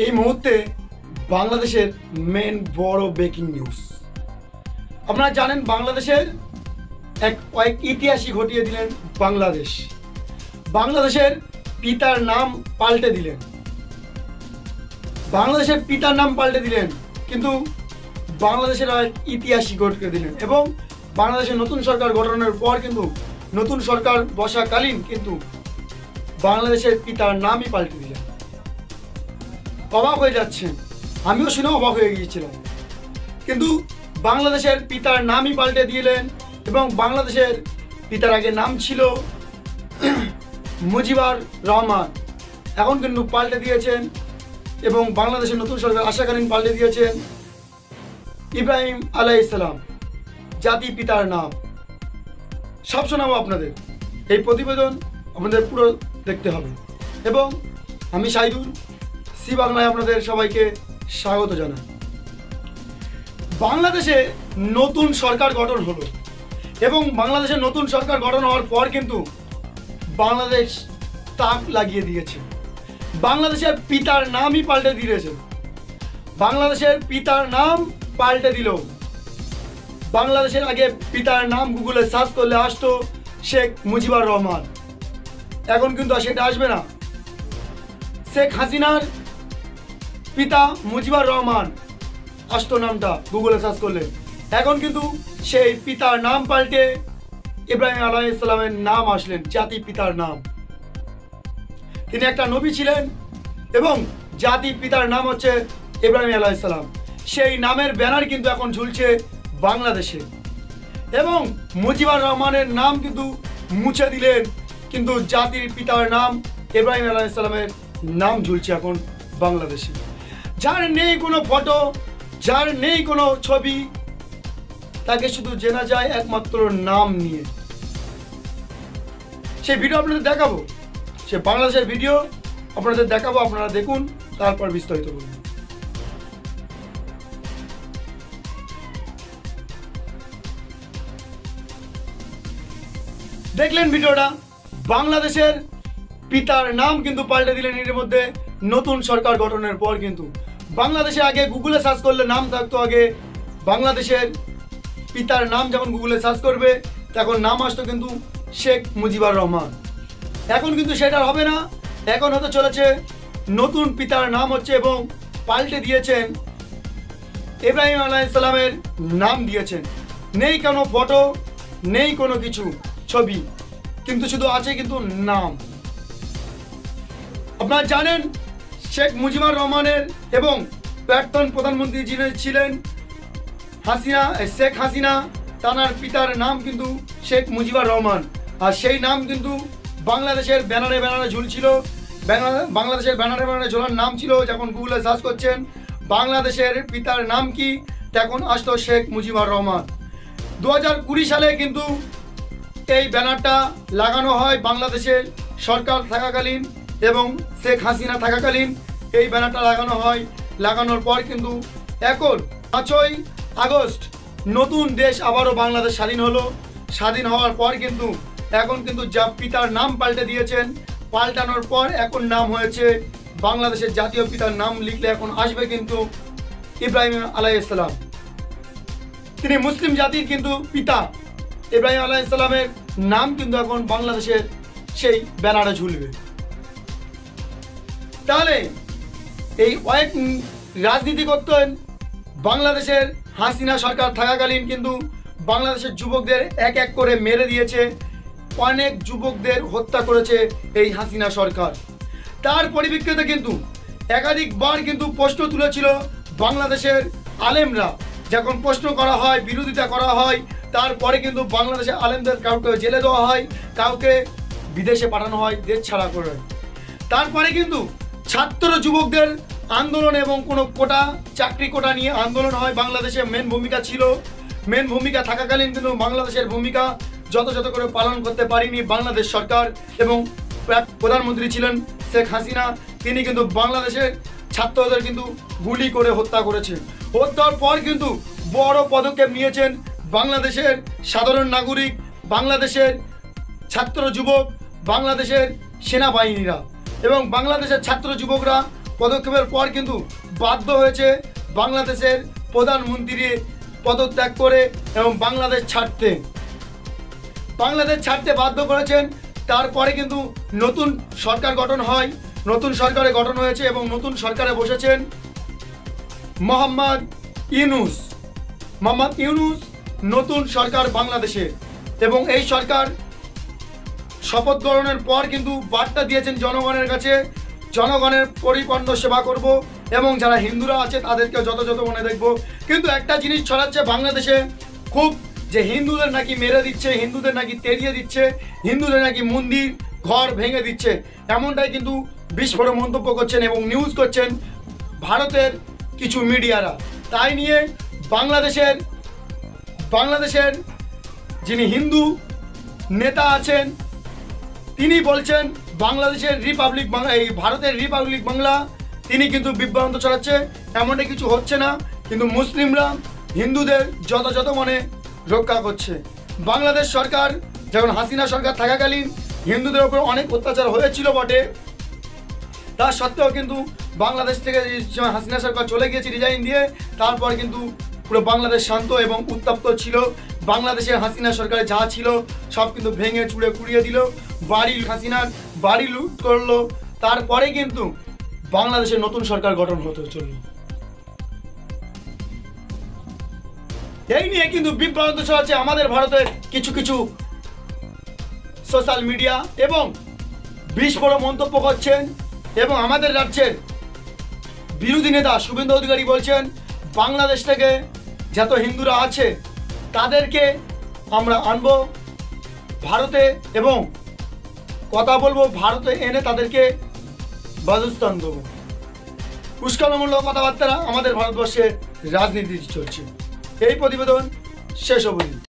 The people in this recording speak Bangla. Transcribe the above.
এই মুহূর্তে বাংলাদেশের মেন বড় ব্রেকিং নিউজ। আপনারা জানেন বাংলাদেশের এক ইতিহাসই ঘটিয়ে দিলেন বাংলাদেশের পিতার নাম পাল্টে দিলেন। বাংলাদেশের পিতার নাম পাল্টে দিলেন, কিন্তু বাংলাদেশের এক ইতিহাসই ঘটিয়ে দিলেন। এবং বাংলাদেশের নতুন সরকার গঠনের পর কিন্তু নতুন সরকার বসাকালীন কিন্তু বাংলাদেশের পিতার নামই পাল্টে দিলেন। অবাক হয়ে যাচ্ছেন, আমিও শুনে অবাক হয়ে গিয়েছিলাম। কিন্তু বাংলাদেশের পিতার নামই পাল্টে দিলেন এবং বাংলাদেশের পিতার আগে নাম ছিল মুজিবুর রহমান, এখন কিন্তু পাল্টে দিয়েছেন। এবং বাংলাদেশের নতুন সরকার আসাকালীন পাল্টে দিয়েছেন ইব্রাহিম আলাইহিস সালাম, জাতি পিতার নাম। সব শোনাবো আপনাদের, এই প্রতিবেদন আপনাদের পুরো দেখতে হবে। এবং আমি সাইদুল, সি বাংলায় আপনাদের সবাইকে স্বাগত জানাই। বাংলাদেশে নতুন সরকার গঠন হলো এবং বাংলাদেশের নতুন সরকার গঠন হওয়ার পর কিন্তু বাংলাদেশ তাক লাগিয়ে দিয়েছে। বাংলাদেশের পিতার নামই পাল্টে দিয়েছে। বাংলাদেশের পিতার নাম পাল্টে দিল। বাংলাদেশের আগে পিতার নাম গুগলে সার্চ করলে আসতো শেখ মুজিবুর রহমান, এখন কিন্তু সেটা আসবে না। শেখ হাসিনার পিতা মুজিবুর রহমান আসতো নামটা গুগলে সার্চ করলে, এখন কিন্তু সেই পিতার নাম পাল্টে ইব্রাহিম আলাইহিস সালামের নাম আসলেন, জাতি পিতার নাম। তিনি একটা নবী ছিলেন এবং জাতি পিতার নাম হচ্ছে ইব্রাহিম আলাইহিস সালাম। সেই নামের ব্যানার কিন্তু এখন ঝুলছে বাংলাদেশে। এবং মুজিবুর রহমানের নাম কিন্তু মুছে দিলেন, কিন্তু জাতির পিতার নাম ইব্রাহিম আলাইহিস সালামের নাম ঝুলছে এখন বাংলাদেশে। যার নেই কোনো ফটো, যার নেই কোনো ছবি, তাকে শুধু চেনা যায় একমাত্র নাম নিয়ে। সেই ভিডিও আপনাদের দেখাবো, সে বাংলাদেশের ভিডিও আপনাদের দেখাবো, আপনারা দেখুন, তারপর বিস্তারিত বলুন। দেখলেন ভিডিওটা, বাংলাদেশের পিতার নাম কিন্তু পাল্টে দিলেন এর মধ্যে নতুন সরকার গঠনের পর। কিন্তু বাংলাদেশে আগে গুগলে সার্চ করলে নাম থাকতো, আগে বাংলাদেশের পিতার নাম যখন গুগলে সার্চ করবে তখন নাম আসতো কিন্তু শেখ মুজিবুর রহমান। এখন কিন্তু সেটা হবে না, এখন হতে চলেছে নতুন পিতার নাম হচ্ছে এবং পাল্টে দিয়েছেন ইব্রাহিম আলাইহিস সালামের নাম দিয়েছেন। নেই কোনো ফটো, নেই কোনো কিছু ছবি, কিন্তু শুধু আছে কিন্তু নাম। আপনারা জানেন শেখ মুজিবুর রহমানের এবং প্রাক্তন প্রধানমন্ত্রী যিনি ছিলেন শেখ হাসিনা, তার পিতার নাম কিন্তু শেখ মুজিবুর রহমান। আর সেই নাম কিন্তু বাংলাদেশের ব্যানারে ব্যানারে ঝুলছিল। বাংলাদেশের ব্যানারে ব্যানারে ঝোলার নাম ছিল, যখন গুগলে সার্চ করছেন বাংলাদেশের পিতার নাম কি, তখন আসতো শেখ মুজিবুর রহমান। 2020 সালে কিন্তু এই ব্যানারটা লাগানো হয় বাংলাদেশের সরকার থাকাকালীন এবং শেখ হাসিনা থাকাকালীন এই ব্যানারটা লাগানো হয়। লাগানোর পর কিন্তু এখন 5ই আগস্ট নতুন দেশ আবারও বাংলাদেশ স্বাধীন হলো। স্বাধীন হওয়ার পর কিন্তু এখন কিন্তু যা পিতার নাম পাল্টে দিয়েছেন, পাল্টানোর পর এখন নাম হয়েছে বাংলাদেশের জাতীয় পিতার নাম লিখলে এখন আসবে কিন্তু ইব্রাহিম আলাইহিস সালাম। তিনি মুসলিম জাতির কিন্তু পিতা। ইব্রাহিম আলাইহিস সালামের নাম কিন্তু এখন বাংলাদেশের সেই ব্যানারে ঝুলবে। তাহলে এই অনেক রাজনীতি করতেন বাংলাদেশের হাসিনা সরকার থাকাকালীন, কিন্তু বাংলাদেশের যুবকদের এক এক করে মেরে দিয়েছে, অনেক যুবকদের হত্যা করেছে এই হাসিনা সরকার। তার পরিপ্রেক্ষিতে কিন্তু একাধিকবার কিন্তু প্রশ্ন তুলেছিল বাংলাদেশের আলেমরা। যখন প্রশ্ন করা হয়, বিরোধিতা করা হয়, তারপরে কিন্তু বাংলাদেশের আলেমদের কাউকে জেলে দেওয়া হয়, কাউকে বিদেশে পাঠানো হয়, দেশ ছাড়া করে। তারপরে কিন্তু ছাত্র যুবকদের আন্দোলন এবং কোনো কোটা, চাকরি কোটা নিয়ে আন্দোলন হয়। বাংলাদেশে মেন ভূমিকা ছিল, মেন ভূমিকা থাকাকালীন কিন্তু বাংলাদেশের ভূমিকা যথাযথ করে পালন করতে পারেনি বাংলাদেশ সরকার। এবং প্রধানমন্ত্রী ছিলেন শেখ হাসিনা, তিনি কিন্তু বাংলাদেশের ছাত্রদের কিন্তু গুলি করে হত্যা করেছেন। হত্যার পর কিন্তু বড় পদক্ষেপ নিয়েছেন বাংলাদেশের সাধারণ নাগরিক, বাংলাদেশের ছাত্র যুবক, বাংলাদেশের সেনাবাহিনীরা। এবং বাংলাদেশের ছাত্র যুবকরা পদক্ষেপের পর কিন্তু বাধ্য হয়েছে বাংলাদেশের প্রধানমন্ত্রী পদত্যাগ করে এবং বাংলাদেশ ছাড়তে বাধ্য করেছেন। তারপরে কিন্তু নতুন সরকার গঠন হয়, নতুন সরকারে গঠন হয়েছে এবং নতুন সরকারে বসেছেন মোহাম্মদ ইউনূস নতুন সরকার বাংলাদেশে। এবং এই সরকার শপথ গ্রহণের পর কিন্তু বার্তা দিয়েছেন জনগণের কাছে, জনগণের পরিপূর্ণ সেবা করব এবং যারা হিন্দুরা আছে তাদেরকে যথাযথ মনে দেখব। কিন্তু একটা জিনিস ছড়াচ্ছে বাংলাদেশে খুব, যে হিন্দুদের নাকি মেরে দিচ্ছে, হিন্দুদের নাকি তেড়িয়ে দিচ্ছে, হিন্দুদের নাকি মন্দির ঘর ভেঙে দিচ্ছে, এমনটাই কিন্তু বিস্ফোরক মন্তব্য করছেন এবং নিউজ করছেন ভারতের কিছু মিডিয়ারা। তাই নিয়ে বাংলাদেশের যিনি হিন্দু নেতা আছেন তিনি বলছেন বাংলাদেশের রিপাবলিক বাংলা, এই ভারতের রিপাবলিক বাংলা, তিনি কিন্তু বিভ্রান্ত ছড়াচ্ছে, এমনটা কিছু হচ্ছে না, কিন্তু মুসলিমরা হিন্দুদের যথাযথ মনে রক্ষা করছে। বাংলাদেশ সরকার যখন হাসিনা সরকার থাকাকালীন হিন্দুদের উপর অনেক অত্যাচার হয়েছিল বটে, তা সত্ত্বেও কিন্তু বাংলাদেশ থেকে হাসিনা সরকার চলে গিয়েছে রিজাইন দিয়ে, তারপর কিন্তু পুরো বাংলাদেশ শান্ত এবং উত্তপ্ত ছিল। বাংলাদেশের হাসিনা সরকারে যা ছিল সব কিন্তু ভেঙে চুড়ে কুড়িয়ে দিল, হাসিনার বাড়ি লুট করলো। তারপরে কিন্তু বাংলাদেশের নতুন সরকার গঠন হতে চলল। এই নিয়ে কিন্তু বিভ্রান্ত ছড়াচ্ছে আমাদের ভারতের কিছু সোশ্যাল মিডিয়া এবং বিস্ফোরক মন্তব্য করছেন। এবং আমাদের রাজ্যের বিরোধী নেতা শুভেন্দু অধিকারী বলছেন বাংলাদেশ থেকে যত হিন্দুরা আছে তাদেরকে আমরা আনবো ভারতে এবং কথা বলবো, ভারতে এনে তাদেরকে বাসস্থান দেবো। উস্কানিমূলক কথাবার্তা আমাদের ভারতবর্ষে রাজনীতি চলছে। এই প্রতিবেদন শেষ অবধি।